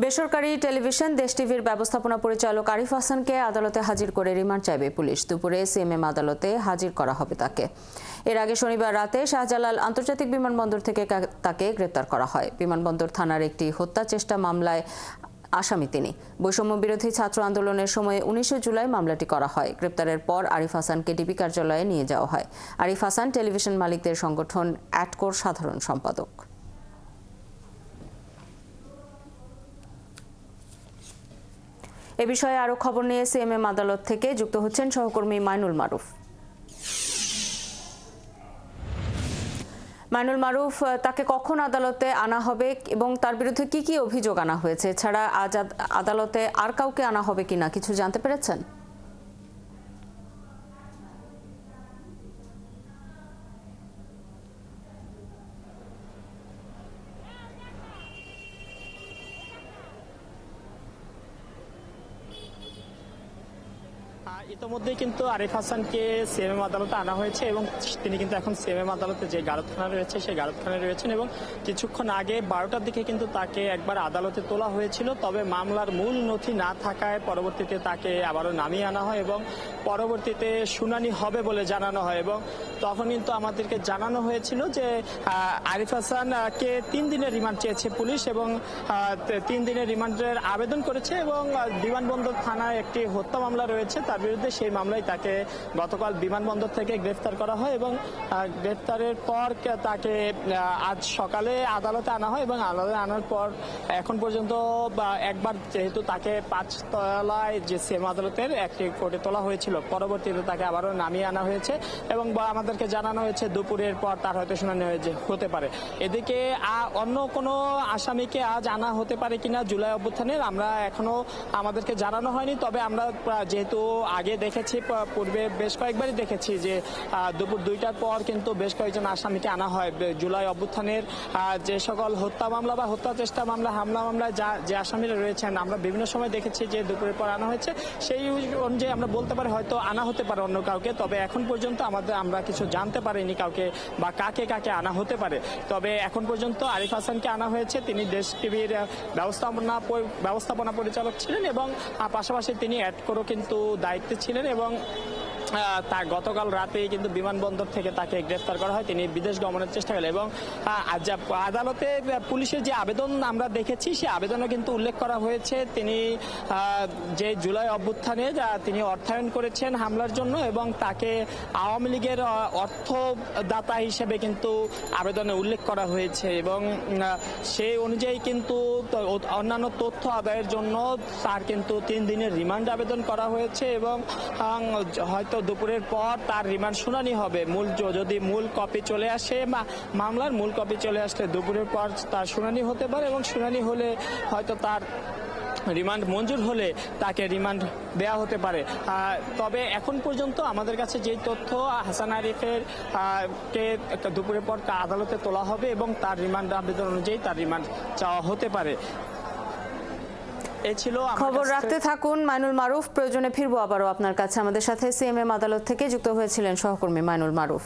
বেসরকারি টেলিভিশন দেশ টিভির ব্যবস্থাপনা পরিচালক আরিফ হাসানকে আদালতে হাজির করে রিমান্ড চাইবে পুলিশ। দুপুরে সিএমএম আদালতে হাজির করা হবে তাকে। এর আগে শনিবার রাতে শাহজালাল আন্তর্জাতিক বিমানবন্দর থেকে তাকে গ্রেপ্তার করা হয়। বিমানবন্দর থানার একটি হত্যা চেষ্টা মামলায় আসামি তিনি। বৈষম্য বিরোধী ছাত্র আন্দোলনের সময় 19 জুলাই মামলাটি করা হয়। গ্রেপ্তারের পর আরিফ হাসানকে ডিবি কার্যালয়ে নিয়ে যাওয়া হয়। আরিফ হাসান টেলিভিশন মালিকদের সংগঠন অ্যাটকোর সাধারণ সম্পাদক। এ বিষয়ে আরো খবর নিয়ে সিএমএম আদালত থেকে যুক্ত হচ্ছেন সহকর্মী মাইনুল মারুফ। মাইনুল মারুফ, তাকে কখন আদালতে আনা হবে এবং তার বিরুদ্ধে কি কি অভিযোগ আনা হয়েছে? এছাড়া আজ আদালতে আর কাউকে আনা হবে কিনা কিছু জানতে পেরেছেন? ইতিমধ্যে কিন্তু আরিফ হাসানকে সিএমএম আদালতে আনা হয়েছে এবং তিনি কিন্তু এখন সিএমএম আদালতে যে গারদখানা রয়েছে সেই গারদখানায় রয়েছেন এবং কিছুক্ষণ আগে 12টার দিকে কিন্তু তাকে একবার আদালতে তোলা হয়েছিল। তবে মামলার মূল নথি না থাকায় পরবর্তীতে তাকে আবারও নামিয়ে আনা হয় এবং পরবর্তীতে শুনানি হবে বলে জানানো হয় এবং তখন কিন্তু আমাদেরকে জানানো হয়েছিল যে আরিফ হাসানকে 3 দিনের রিমান্ড চেয়েছে পুলিশ এবং 3 দিনের রিমান্ডের আবেদন করেছে এবং বিমানবন্দর থানায় একটি হত্যা মামলা রয়েছে তার বিরুদ্ধে সেই মামলায় তাকে গতকাল বিমানবন্দর থেকে গ্রেফতার করা হয় এবং গ্রেফতারের পর তাকে আজ সকালে আদালতে আনা হয় এবং আদালতে আনার পর এখন পর্যন্ত একবার যেহেতু তাকে 5 তলায় যে সেম আদালতের একটি কোর্টে তোলা হয়েছিল পরবর্তীতে তাকে আবারও নামিয়ে আনা হয়েছে এবং আমাদেরকে জানানো হয়েছে দুপুরের পর তার হয়তো শুনানি হতে পারে। এদিকে অন্য কোনো আসামিকে আজ আনা হতে পারে কিনা জুলাই অভ্যুত্থানের আমরা এখনো আমাদেরকে জানানো হয়নি। তবে আমরা যেহেতু আগে দেখেছি পূর্বে বেশ কয়েকবারই দেখেছি যে দুপুর 2টার পর কিন্তু বেশ কয়েকজন আসামিকে আনা হয় জুলাই অভ্যুত্থানের যে সকল হত্যা মামলা বা হত্যা চেষ্টা মামলা হামলা মামলায় যে আসামিরা রয়েছেন আমরা বিভিন্ন সময় দেখেছি যে দুপুরের পর আনা হয়েছে। সেই অনুযায়ী আমরা বলতে পারি হয়তো আনা হতে পারে অন্য কাউকে। তবে এখন পর্যন্ত আমরা কিছু জানতে পারিনি কাউকে বা কাকে কাকে আনা হতে পারে। তবে এখন পর্যন্ত আরিফ হাসানকে আনা হয়েছে। তিনি দেশ টিভির ব্যবস্থাপনা পরিচালক ছিলেন এবং পাশাপাশি তিনি অ্যাটকোরও কিন্তু দায়িত্বে ছিলেন এবং তা গতকাল রাতেই কিন্তু বিমানবন্দর থেকে তাকে গ্রেফতার করা হয়। তিনি বিদেশ গমনের চেষ্টা করেন এবং আদালতে পুলিশের যে আবেদন আমরা দেখেছি সেই আবেদনে কিন্তু উল্লেখ করা হয়েছে তিনি যে জুলাই অভ্যুত্থানে তিনি অর্থায়ন করেছেন হামলার জন্য এবং তাকে আওয়ামী লীগের অর্থদাতা হিসেবে কিন্তু আবেদনে উল্লেখ করা হয়েছে এবং সেই অনুযায়ী কিন্তু অন্যান্য তথ্য আদায়ের জন্য তার কিন্তু 3 দিনের রিমান্ড আবেদন করা হয়েছে এবং হয়তো দুপুরের পর তার রিমান্ড শুনানি হবে। যদি মূল কপি চলে আসে মামলার মূল কপি চলে আসলে দুপুরের পর তার শুনানি হতে পারে এবং শুনানি হলে হয়তো তার রিমান্ড মঞ্জুর হলে তাকে রিমান্ড দেওয়া হতে পারে। তবে এখন পর্যন্ত আমাদের কাছে যেই তথ্য হাসান আরিফের কে দুপুরের পর আদালতে তোলা হবে এবং তার রিমান্ড আবেদন অনুযায়ী তার রিমান্ড চাওয়া হতে পারে। খবর রাখতে থাকুন মাইনুল মারুফ। প্রয়োজনে ফিরবো আবারও আপনার কাছে। আমাদের সাথে সিএমএম আদালত থেকে যুক্ত হয়েছিলেন সহকর্মী মাইনুল মারুফ।